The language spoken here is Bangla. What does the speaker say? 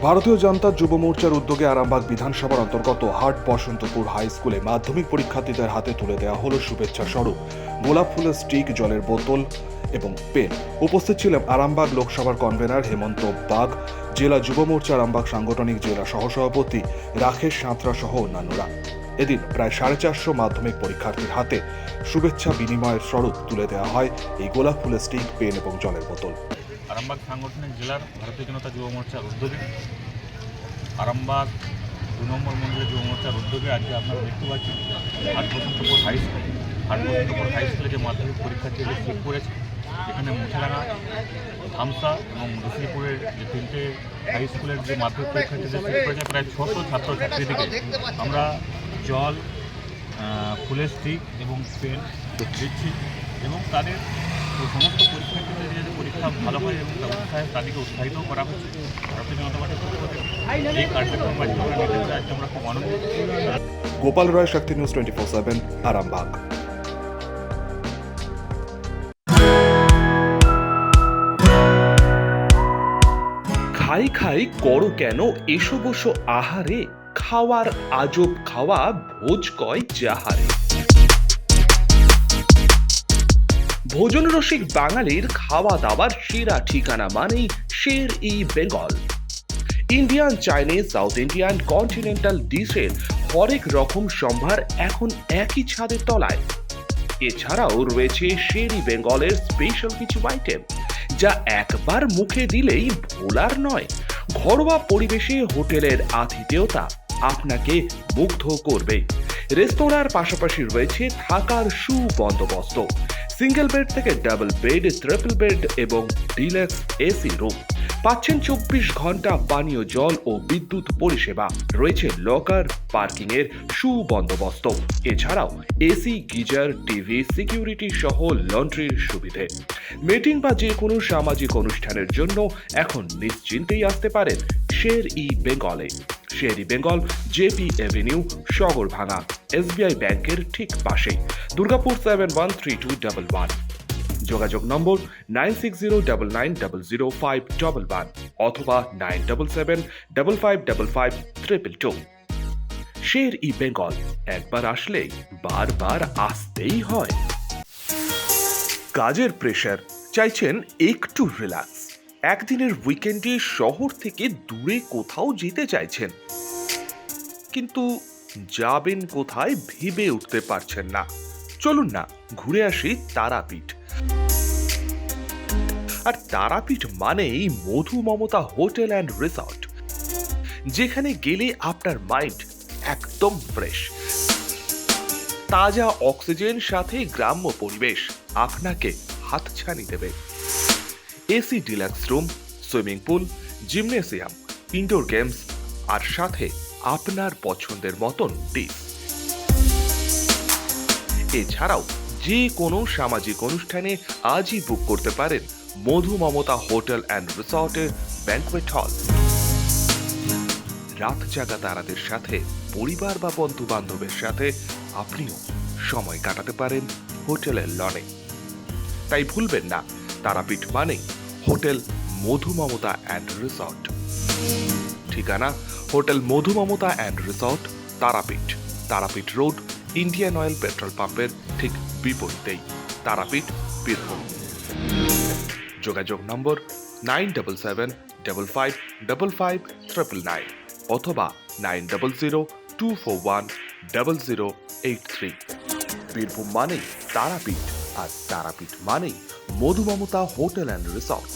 ভারতীয় জনতা যুব মোর্চার উদ্যোগে আরামবাগ বিধানসভার অন্তর্গত হাট বসন্তপুর হাই স্কুলে মাধ্যমিক পরীক্ষার্থীদের হাতে তুলে দেওয়া হলো শুভেচ্ছা স্বরূপ গোলাপ ফুলের স্টিক, জলের বোতল এবং পেন। উপস্থিত ছিলেন আরামবাগ লোকসভার কনভেনার হেমন্ত বাগ, জেলা যুব মোর্চা আরামবাগ সাংগঠনিক জেলা সহসভাপতি রাকেশ সাঁতরা সহ অন্যান্যরা। এদিন প্রায় 450 মাধ্যমিক পরীক্ষার্থীর হাতে শুভেচ্ছা বিনিময়ের স্বরূপ তুলে দেওয়া হয় এই গোলাপ ফুলের স্টিক, পেন এবং জলের বোতল। আরামবাগ সাংগঠনিক জেলার ভারতীয় জনতা যুব মোর্চার উদ্যোগে আরামবাগ 2 নম্বর মন্ডলের যুব মোর্চার উদ্যোগে আজকে আপনারা দেখতে পাচ্ছেন হাট বসন্তপুর হাই স্কুলে যে মাধ্যমিক পরীক্ষার্থীদের সিট পড়েছে, এখানে মুঠেরাঙা, ধামসা এবং রসুলিপুরের যে 3টে হাই স্কুলের যে মাধ্যমিক পরীক্ষার্থীদের সিট পড়েছে প্রায় 600 ছাত্রছাত্রীদেরকে আমরা জল, ফুলের স্টিক এবং পেন দিচ্ছি এবং তাদের সমস্ত পরীক্ষার্থীদের যাতে পরীক্ষা ভালো হয় এবং তাদেরকে উৎসাহিত করা হচ্ছে। ভারতীয় জনতা পার্টির পক্ষ থেকে এই কার্যক্রম আমরা নিতে আজকে আমরা খুব আনন্দিত। গোপাল রায়, শক্তি নিউজ 24/7, আরামবাগ। খাই খাই করো কেন এসো বসো আহারে, খাওয়ার আজব খাওয়া ভোজ কয় যাহারে। ভোজন রসিক বাঙালির খাওয়া দাওয়ার সেরা ঠিকানা মানেই Sher e Bengal. Indian, Chinese, South Indian, continental ডিশের হরেক রকম সম্ভার এখন একই ছাদের তলায়। এছাড়াও রয়েছে শের-ই বেঙ্গলের স্পেশাল কিছু আইটেম যা একবার মুখে দিলেই ভোলার নয়। ঘরোয়া পরিবেশে হোটেলের আতিথেয়তা আপনাকে মুগ্ধ করবে। রেস্তোরাঁর পাশাপাশি রয়েছে থাকার সুবন্দোবস্ত। সিঙ্গেল বেড থেকে ডাবল বেড, ট্রিপল বেড এবং ডিলাক্স এসি রুম। পাচ্ছেন 24 ঘন্টা পানীয় জল ও বিদ্যুৎ পরিষেবা। রয়েছে লকার, পার্কিং এর সুবন্দোবস্ত। এছাড়াও এসি, গিজার, টিভি, সিকিউরিটি সহ লন্ড্রির সুবিধে। মিটিং বা যে কোনো সামাজিক অনুষ্ঠানের জন্য এখন নিশ্চিন্তেই আসতে পারেন শের-ই বেঙ্গলে। Sher e Bengal, JP Avenue, Sagarbhanga, SBI ব্যাংকের ঠিক পাশেই, দুর্গাপুর 713211। যোগাযোগ নম্বর 9609900511 অথবা 9775555222। শের-ই বেঙ্গল, একবার আসলে বারবার আসতেই হয়। কাজের প্রেশার, চাইছেন একটু রিল্যাক্স, একদিনের উইকেন্ডে শহর থেকে দূরে কোথাও যেতে চাইছেন, কিন্তু যাবেন কোথায় ভেবে উঠতে পারছেন না। চলুন না ঘুরে আসি তারাপীঠ। আর তারাপীঠ মানেই মধু মমতা হোটেল অ্যান্ড রিসর্ট, যেখানে গেলে আপনার মাইন্ড একদম ফ্রেশ। তাজা অক্সিজেন সাথে গ্রাম্য পরিবেশ আপনাকে হাতছানি দেবে। AC deluxe room, swimming pool, gymnasium, indoor games আর সাথে আপনার পছন্দের মতন ডিশ। এছাড়াও যে কোনো সামাজিক অনুষ্ঠানে আজই বুক করতে পারেন মধু মমতা হোটেল অ্যান্ড রিসর্টের ব্যাংকুয়েট হল। রাত জাগা তারাদের সাথে, পরিবার বা বন্ধু বান্ধবের সাথে আপনিও সময় কাটাতে পারেন হোটেলের লনে। তাই ভুলবেন না, তারাপীঠ মানে hotel Madhu Mamata and resort. ঠিকানা hotel Madhu Mamata and resort, Tarapith, Tarapith road, Indian Oil petrol পাম্পের ঠিক বিপরীতেই, তারাপীঠ, বীরভূম। যোগাযোগ নম্বর 9775555999 অথবা 9002410083। বীরভূম মানেই তারাপীঠ, আর তারাপীঠ মানেই মধু মমতা হোটেল অ্যান্ড রিসর্ট।